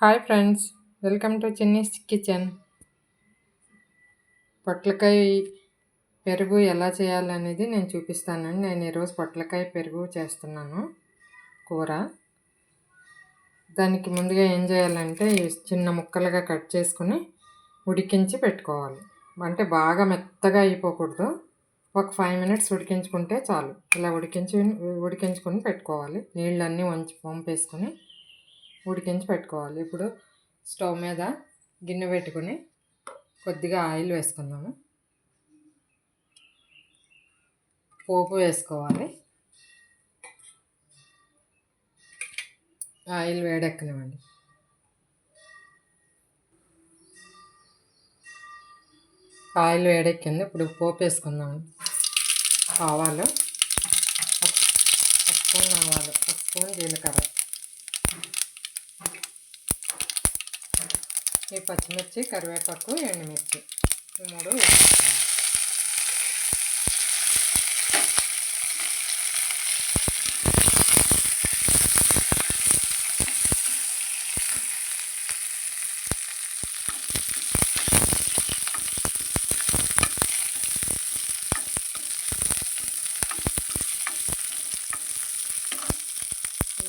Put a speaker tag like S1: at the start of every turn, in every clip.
S1: Hi friends, welcome to Chinni's kitchen. పొట్లకాయ పెరుగు ఎలా చేయాలనేది నేను చూపిస్తానండి. నేను ఈరోజు పొట్లకాయ పెరుగు చేస్తున్నాను కూర. దానికి ముందుగా ఏం చేయాలంటే చిన్న ముక్కలుగా కట్ చేసుకుని ఉడికించి పెట్టుకోవాలి. అంటే బాగా మెత్తగా అయిపోకూడదు. ఒక 5 మినిట్స్ ఉడికించుకుంటే చాలు. ఇలా ఉడికించుకొని పెట్టుకోవాలి. నీళ్ళన్నీ వంపేసుకొని ఉడికించి పెట్టుకోవాలి. ఇప్పుడు స్టవ్ మీద గిన్నె పెట్టుకుని కొద్దిగా ఆయిల్ వేసుకుందాము. పోపు వేసుకోవాలి. ఆయిల్ వేడెక్కనివ్వండి. ఆయిల్ వేడెక్కింది. ఇప్పుడు పోపు వేసుకుందాము. ఆవాలు, ఒక స్పూన్ ఆవాలు, ఒక స్పూన్ జీలకర్ర, ఈ పచ్చిమిర్చి, కరివేపాకు, ఎండుమిర్చి ఈ 3 వేసుకోవాలి.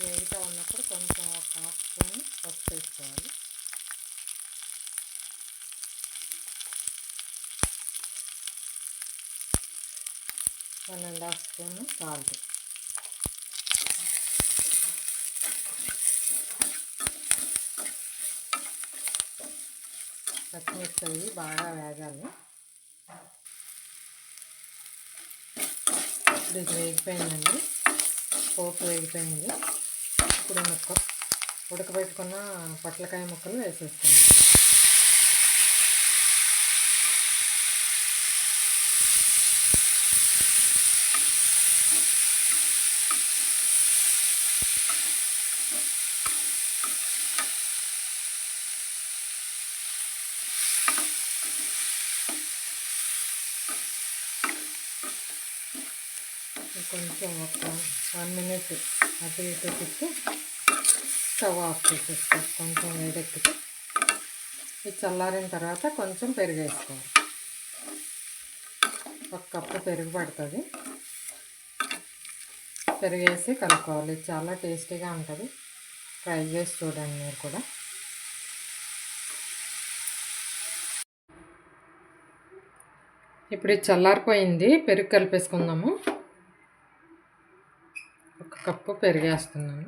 S1: వేగుతూ ఉన్నప్పుడు కొంచెం ఒక 1/2 స్పూన్ పసుపు వేసుకోవాలి. One and half spoon salt. పచ్చిమిర్చి అవి బాగా వేగాలి. ఇప్పుడు ఇది వేగిపోయిందండి. పోపు వేగిపోయింది. ఇప్పుడు ఉడకబెట్టుకున్న పొట్లకాయ ముక్కలు వేసేసుకోండి. కొంచెం ఒక 1 మినిట్ అటు ఇటు తిప్పి స్టవ్ ఆఫ్ చేసేసుకోవాలి. కొంచెం వేడెక్కితే ఇది చల్లారిన తర్వాత కొంచెం పెరుగు వేసుకోవాలి. 1 కప్పు పెరుగు పడుతుంది. పెరుగు వేసి కలుపుకోవాలి. ఇది చాలా టేస్టీగా ఉంటుంది. ట్రై చేసి చూడండి మీరు కూడా. ఇప్పుడు ఇది చల్లారిపోయింది. పెరుగు కలిపేసుకుందాము. 1 కప్పు పెరుగు వేస్తున్నాను.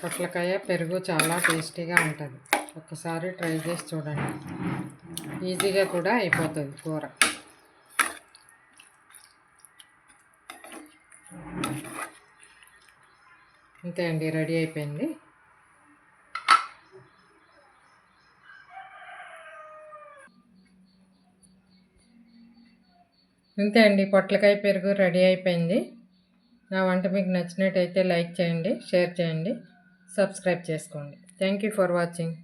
S1: పొట్లకాయ పెరుగు చాలా టేస్టీగా ఉంటుంది. ఒక్కసారి ట్రై చేసి చూడండి. ఈజీగా కూడా అయిపోతుంది కూర. అంతే అండి, రెడీ అయిపోయింది. అంతే అండి, పొట్లకాయ పెరుగు రెడీ అయిపోయింది. నా వంట మీకు నచ్చినట్టయితే లైక్ చేయండి, షేర్ చేయండి, సబ్స్క్రైబ్ చేసుకోండి. Thank you for watching.